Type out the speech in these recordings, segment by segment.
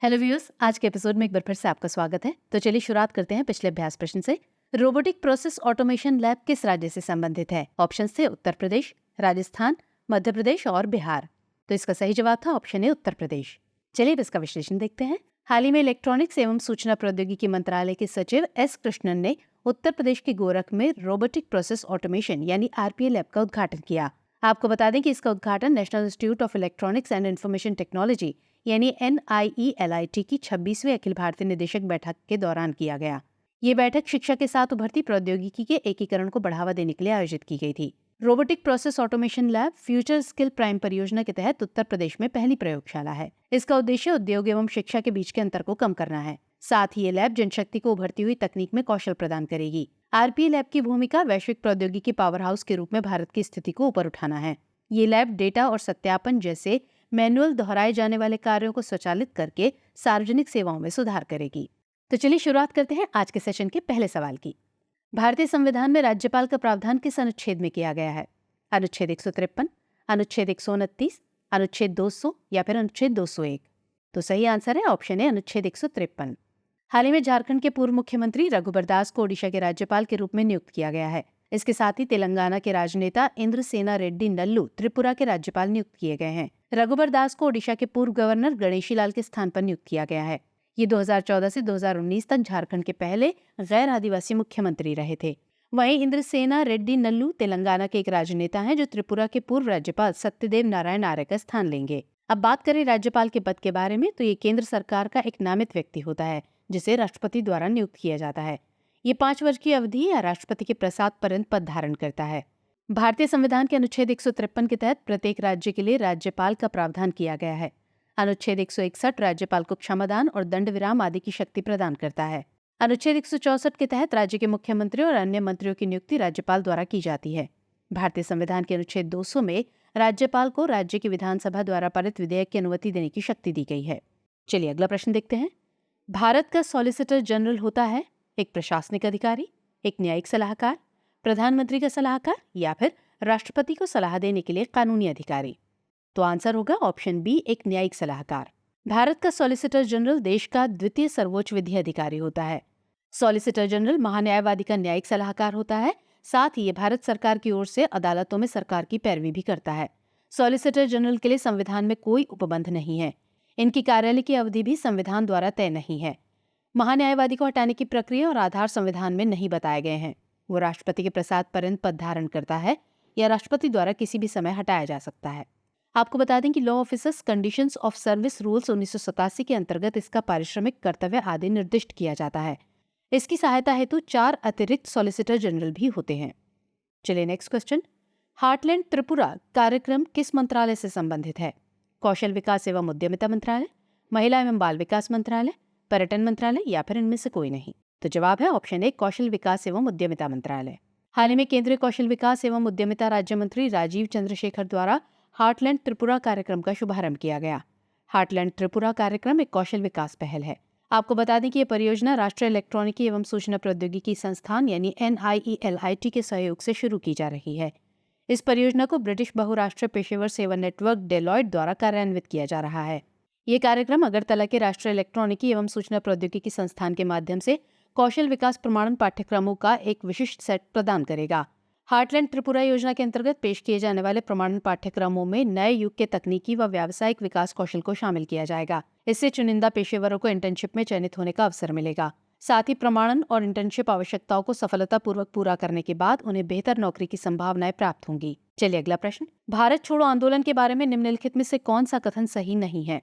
Hello viewers, आज के episode में एक बार फिर से आपका स्वागत है। तो चलिए शुरुआत करते हैं पिछले अभ्यास प्रश्न से। रोबोटिक प्रोसेस ऑटोमेशन लैब किस राज्य से संबंधित है? ऑप्शन थे उत्तर प्रदेश, राजस्थान, मध्य प्रदेश और बिहार। तो इसका सही जवाब था ऑप्शन ए, उत्तर प्रदेश। चलिए अब इसका विश्लेषण देखते हैं। हाल ही में इलेक्ट्रॉनिक्स एवं सूचना प्रौद्योगिकी मंत्रालय के सचिव एस कृष्णन ने उत्तर प्रदेश के गोरख में रोबोटिक प्रोसेस ऑटोमेशन यानी आरपीए लैब का उद्घाटन किया। आपको बता दें कि इसका उद्घाटन national institute of electronics and information technology यानी NIELIT की 26वीं अखिल भारतीय निदेशक बैठक के दौरान किया गया। ये बैठक शिक्षा के साथ उभरती प्रौद्योगिकी के एकीकरण को बढ़ावा देने के लिए आयोजित की गई थी। Robotic process automation lab future skill prime परियोजना के तहत उत्तर प्रदेश में पहली प्रयोगशाला है। इसका उद्देश्य उद्योग एवं शिक्षा के बीच के अंतर को कम करना है। साथ ही ये लैब जनशक्ति को उभरती हुई तकनीक में कौशल प्रदान करेगी। आरपीए लैब की भूमिका वैश्विक प्रौद्योगिकी पावर हाउस के रूप में भारत की स्थिति को ऊपर उठाना है। ये लैब डेटा और सत्यापन जैसे मैनुअल दोहराए जाने वाले कार्यों को स्वचालित करके सार्वजनिक सेवाओं में सुधार करेगी। तो चलिए शुरुआत करते हैं आज के सेशन के पहले सवाल की। भारतीय संविधान में राज्यपाल का प्रावधान किस अनुच्छेद में किया गया है? अनुच्छेद 153, अनुच्छेद 129, अनुच्छेद 200 या फिर अनुच्छेद 201। तो सही आंसर है ऑप्शन है अनुच्छेद 153। हाल ही में झारखंड के पूर्व मुख्यमंत्री रघुबर दास को ओडिशा के राज्यपाल के रूप में नियुक्त किया गया है। इसके साथ ही तेलंगाना के राजनेता इंद्रसेना रेड्डी नल्लू त्रिपुरा के राज्यपाल नियुक्त किए गए हैं। रघुबर दास को ओडिशा के पूर्व गवर्नर गणेशी लाल के स्थान पर नियुक्त किया गया है। ये 2014 से 2019 तक झारखंड के पहले गैर आदिवासी मुख्यमंत्री रहे थे। वहीं इंद्रसेना रेड्डी नल्लू तेलंगाना के एक राजनेता हैं जो त्रिपुरा के पूर्व राज्यपाल सत्यदेव नारायण आर्य का स्थान लेंगे। अब बात करें राज्यपाल के पद के बारे में, तो ये केंद्र सरकार का एक नामित व्यक्ति होता है जिसे राष्ट्रपति द्वारा नियुक्त किया जाता है। ये 5 वर्ष की अवधि या राष्ट्रपति के प्रसाद पर्यंत पद धारण करता है। भारतीय संविधान के अनुच्छेद 153 के तहत प्रत्येक राज्य के लिए राज्यपाल का प्रावधान किया गया है। अनुच्छेद 161 राज्यपाल को क्षमादान और दंड विराम आदि की शक्ति प्रदान करता है। अनुच्छेद 164 के तहत राज्य के मुख्यमंत्री और अन्य मंत्रियों की नियुक्ति राज्यपाल द्वारा की जाती है। भारतीय संविधान के अनुच्छेद 200 में राज्यपाल को राज्य की विधानसभा द्वारा पारित विधेयक की अनुमति देने की शक्ति दी गई है। चलिए अगला प्रश्न देखते हैं। भारत का सॉलिसिटर जनरल होता है एक प्रशासनिक अधिकारी, एक न्यायिक सलाहकार, प्रधानमंत्री का सलाहकार या फिर राष्ट्रपति को सलाह देने के लिए कानूनी अधिकारी। तो आंसर होगा ऑप्शन बी, एक न्यायिक सलाहकार। भारत का सॉलिसिटर जनरल देश का द्वितीय सर्वोच्च विधि अधिकारी होता है। सॉलिसिटर जनरल महान्यायवादी का न्यायिक सलाहकार होता है। साथ ही ये भारत सरकार की ओर से अदालतों में सरकार की पैरवी भी करता है। सॉलिसिटर जनरल के लिए संविधान में कोई उपबंध नहीं है। इनकी कार्यालय की अवधि भी संविधान द्वारा तय नहीं है। महान्यायवादी को हटाने की प्रक्रिया और आधार संविधान में नहीं बताए गए हैं। वो राष्ट्रपति के प्रसाद पर्यंत पद धारण करता है या राष्ट्रपति द्वारा किसी भी समय हटाया जा सकता है। आपको बता दें कि law officers conditions of service rules 1987 के अंतर्गत इसका पारिश्रमिक, कर्तव्य आदि निर्दिष्ट किया जाता है। इसकी सहायता हेतु 4 अतिरिक्त सॉलिसिटर जनरल भी होते हैं। चलिए नेक्स्ट क्वेश्चन। हार्टलैंड त्रिपुरा कार्यक्रम किस मंत्रालय से संबंधित है? कौशल विकास एवं उद्यमिता मंत्रालय, महिला एवं बाल विकास मंत्रालय, पर्यटन मंत्रालय या फिर इनमें से कोई नहीं। तो जवाब है ऑप्शन ए, कौशल विकास एवं उद्यमिता मंत्रालय। हाल ही में केंद्रीय कौशल विकास एवं उद्यमिता राज्य मंत्री राजीव चंद्रशेखर द्वारा हार्टलैंड त्रिपुरा कार्यक्रम का शुभारंभ किया गया। हार्टलैंड त्रिपुरा कार्यक्रम एक कौशल विकास पहल है। आपको बता दें कि यह परियोजना राष्ट्रीय इलेक्ट्रॉनिकी एवं सूचना प्रौद्योगिकी संस्थान यानी NIELIT के सहयोग से शुरू की जा रही है। इस परियोजना को ब्रिटिश बहुराष्ट्रीय पेशेवर सेवा नेटवर्क डेलॉयट द्वारा कार्यान्वित किया जा रहा है। ये कार्यक्रम अगरतला के राष्ट्रीय इलेक्ट्रॉनिकी एवं सूचना प्रौद्योगिकी संस्थान के माध्यम से कौशल विकास प्रमाणन पाठ्यक्रमों का एक विशिष्ट सेट प्रदान करेगा। हार्टलैंड त्रिपुरा योजना के अंतर्गत पेश किए जाने वाले प्रमाणन पाठ्यक्रमों में नए युग के तकनीकी व व्यावसायिक विकास कौशल को शामिल किया जाएगा। इससे चुनिंदा पेशेवरों को इंटर्नशिप में चयनित होने का अवसर मिलेगा। साथ ही प्रमाणन और इंटर्नशिप आवश्यकताओं को सफलतापूर्वक पूरा करने के बाद उन्हें बेहतर नौकरी की संभावनाएं प्राप्त होंगी। चलिए अगला प्रश्न। भारत छोड़ो आंदोलन के बारे में निम्नलिखित में से कौन सा कथन सही नहीं है?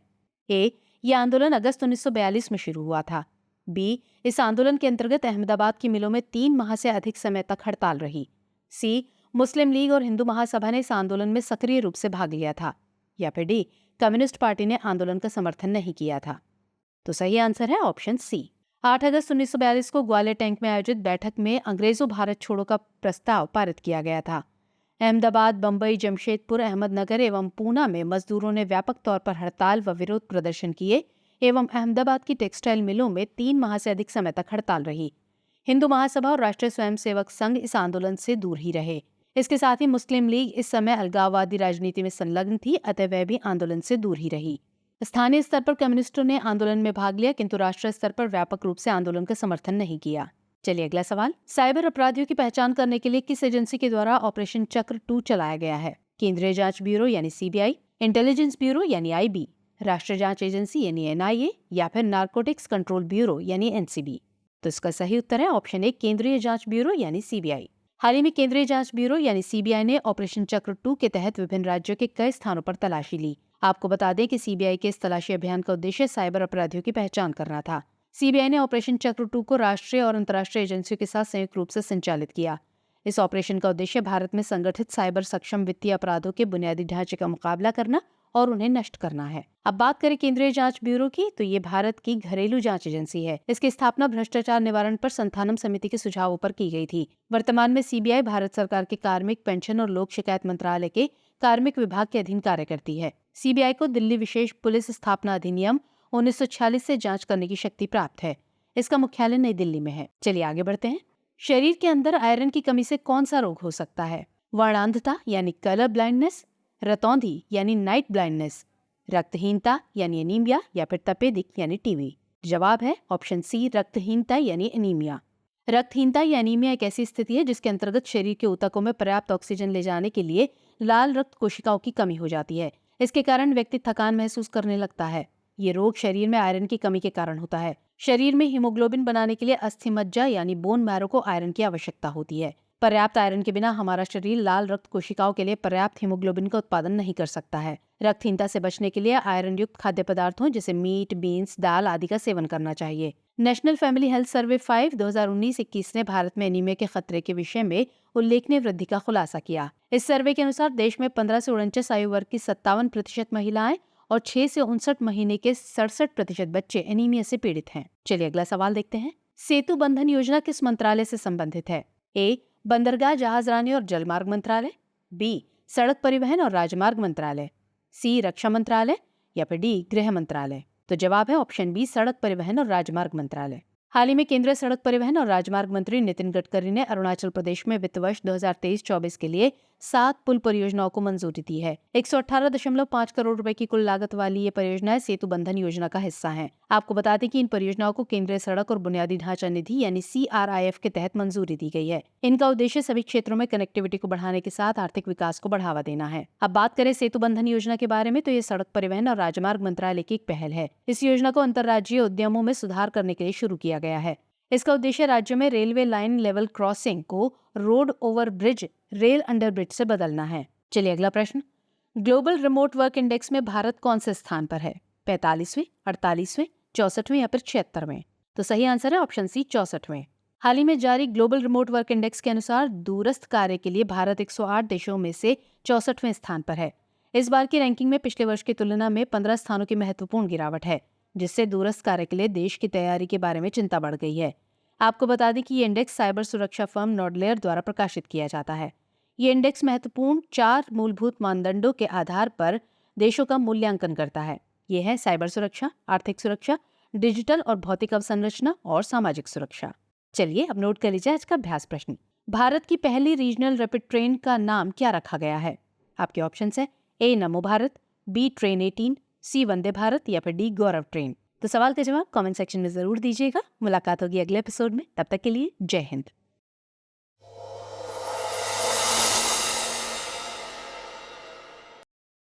ए, यह आंदोलन अगस्त 1942 में शुरू हुआ था। बी, इस आंदोलन के अंतर्गत अहमदाबाद की मिलों में 3 माह से अधिक समय तक हड़ताल रही। सी, मुस्लिम लीग और हिंदू महासभा ने इस आंदोलन में सक्रिय रूप से भाग लिया था। या फिर डी, कम्युनिस्ट पार्टी ने आंदोलन का समर्थन नहीं किया था। तो सही आंसर है ऑप्शन सी। 8 अगस्त 1942 को ग्वालियर टैंक में आयोजित बैठक में अंग्रेजों भारत छोड़ो का प्रस्ताव पारित किया गया था। अहमदाबाद, बम्बई, जमशेदपुर, अहमदनगर एवं पूना में मजदूरों ने व्यापक तौर पर हड़ताल व विरोध प्रदर्शन किए एवं अहमदाबाद की टेक्सटाइल मिलों में 3 माह से अधिक समय तक हड़ताल रही। हिंदू महासभा और राष्ट्रीय स्वयंसेवक संघ इस आंदोलन से दूर ही रहे। इसके साथ ही मुस्लिम लीग इस समय अलगाववादी राजनीति में संलग्न थी, अतः वह भी आंदोलन से दूर ही रही। स्थानीय स्तर पर कम्युनिस्टों ने आंदोलन में भाग लिया, किंतु राष्ट्रीय स्तर पर व्यापक रूप से आंदोलन का समर्थन नहीं किया। चलिए अगला सवाल, साइबर अपराधियों की पहचान करने के लिए किस एजेंसी के द्वारा ऑपरेशन चक्र 2 चलाया गया है? केंद्रीय जांच ब्यूरो यानी सीबीआई, इंटेलिजेंस ब्यूरो यानी आईबी, राष्ट्रीय जांच एजेंसी यानी एनआईए, या फिर नारकोटिक्स कंट्रोल ब्यूरो यानी एनसीबी। तो इसका सही उत्तर है ऑप्शन ए, केंद्रीय जांच ब्यूरो यानी सीबीआई। हाल ही में केंद्रीय जांच ब्यूरो यानी सीबीआई ने ऑपरेशन चक्र 2 के तहत विभिन्न राज्यों के कई स्थानों पर तलाशी ली। आपको बता दें कि सीबीआई के इस तलाशी अभियान का उद्देश्य साइबर अपराधियों की पहचान करना था। सीबीआई ने ऑपरेशन चक्र 2 को राष्ट्रीय और अंतर्राष्ट्रीय एजेंसियों के साथ संयुक्त रूप से संचालित किया। इस ऑपरेशन का उद्देश्य भारत में संगठित साइबर सक्षम वित्तीय अपराधों के बुनियादी ढांचे का मुकाबला करना और उन्हें नष्ट करना है। अब बात करें केंद्रीय जांच ब्यूरो की, तो ये भारत की घरेलू जांच एजेंसी है। इसकी स्थापना भ्रष्टाचार निवारण पर संथानम समिति के सुझावों पर की गई थी। वर्तमान में सीबीआई भारत सरकार के कार्मिक, पेंशन और लोक शिकायत मंत्रालय के कार्मिक विभाग के अधीन कार्य करती है। सीबीआई को दिल्ली विशेष पुलिस स्थापना अधिनियम 1946 से जांच करने की शक्ति प्राप्त है। इसका मुख्यालय नई दिल्ली में है। चलिए आगे बढ़ते हैं। शरीर के अंदर आयरन की कमी से कौन सा रोग हो सकता है? वर्णांधता यानी कलर ब्लाइंडनेस, रतौंधी यानी नाइट ब्लाइंडनेस, रक्तहीनता यानी एनीमिया, या फिर तपेदिक यानी टीबी। जवाब है ऑप्शन सी, रक्तहीनता यानी एनीमिया। रक्तहीनता या एनीमिया एक ऐसी स्थिति है जिसके अंतर्गत शरीर के ऊतकों में पर्याप्त ऑक्सीजन ले जाने के लिए लाल रक्त कोशिकाओं की कमी हो जाती है। इसके कारण व्यक्ति थकान महसूस करने लगता है। ये रोग शरीर में आयरन की कमी के कारण होता है। शरीर में हीमोग्लोबिन बनाने के लिए अस्थि मज्जा यानी बोन मैरो को आयरन की आवश्यकता होती है। पर्याप्त आयरन के बिना हमारा शरीर लाल रक्त कोशिकाओं के लिए पर्याप्त हीमोग्लोबिन का उत्पादन नहीं कर सकता है। रक्तहीनता से बचने के लिए आयरन युक्त खाद्य पदार्थों जैसे मीट, बीन्स, दाल आदि का सेवन करना चाहिए। नेशनल फैमिली हेल्थ सर्वे 5 2019-21 ने भारत में एनीमिया के खतरे के विषय में उल्लेखनीय वृद्धि का खुलासा किया। इस सर्वे के अनुसार देश में 15 से 49 आयु वर्ग की 57% महिलाएं और 6 से 59 महीने के 67% बच्चे एनीमिया से पीड़ित हैं। चलिए अगला सवाल देखते हैं। सेतु बंधन योजना किस मंत्रालय से संबंधित है? ए, बंदरगाह, जहाजरानी और जलमार्ग मंत्रालय, बी, सड़क परिवहन और राजमार्ग मंत्रालय, सी, रक्षा मंत्रालय, या फिर डी, गृह मंत्रालय। तो जवाब है ऑप्शन बी, सड़क परिवहन और राजमार्ग मंत्रालय। हाल ही में केंद्रीय सड़क परिवहन और राजमार्ग मंत्री नितिन गडकरी ने अरुणाचल प्रदेश में वित्त वर्ष 2023-24 के लिए 7 पुल परियोजनाओं को मंजूरी दी है। 118.5 करोड़ रुपए की कुल लागत वाली ये परियोजनाएं सेतु बंधन योजना का हिस्सा हैं। आपको बता दें कि इन परियोजनाओं को केंद्रीय सड़क और बुनियादी ढांचा निधि यानी CRIF के तहत मंजूरी दी गई है। इनका उद्देश्य सभी क्षेत्रों में कनेक्टिविटी को बढ़ाने के साथ आर्थिक विकास को बढ़ावा देना है। अब बात करें सेतु बंधन योजना के बारे में, तो ये सड़क परिवहन और राजमार्ग मंत्रालय की एक पहल है। इस योजना को अंतर्राज्यीय उद्यमों में सुधार करने के लिए शुरू किया गया है। इसका उद्देश्य राज्यों में रेलवे लाइन लेवल क्रॉसिंग को road over bridge, rail under bridge से बदलना है। चलिए अगला प्रश्न। ग्लोबल रिमोट वर्क इंडेक्स में भारत कौन से स्थान पर है? 45वें, 48वें, 64वें या फिर 76वें? तो सही आंसर है ऑप्शन सी, 64वें। हाल ही में जारी ग्लोबल रिमोट वर्क इंडेक्स के अनुसार दूरस्थ कार्य के लिए भारत 108 देशों में से 64वें स्थान पर है। इस बार की रैंकिंग में पिछले वर्ष की तुलना में 15 स्थानों की महत्वपूर्ण गिरावट है, जिससे दूरस्थ कार्य के लिए देश की तैयारी के बारे में चिंता बढ़ गई है। आपको बता दें कि ये इंडेक्स साइबर सुरक्षा फर्म नॉर्डलेयर द्वारा प्रकाशित किया जाता है। ये इंडेक्स महत्वपूर्ण 4 मूलभूत मानदंडों के आधार पर देशों का मूल्यांकन करता है। ये है साइबर सुरक्षा, आर्थिक सुरक्षा, डिजिटल और भौतिक अवसंरचना और सामाजिक सुरक्षा। चलिए अब नोट कर लीजिए आज का अभ्यास प्रश्न। भारत की पहली रीजनल रैपिड ट्रेन का नाम क्या रखा गया है? आपके ऑप्शन है ए, नमो भारत, बी, ट्रेन 18, सी, वंदे भारत, या फिर डी, गौरव ट्रेन। तो सवाल का जवाब कमेंट सेक्शन में जरूर दीजिएगा। मुलाकात होगी अगले एपिसोड में। तब तक के लिए जय हिंद।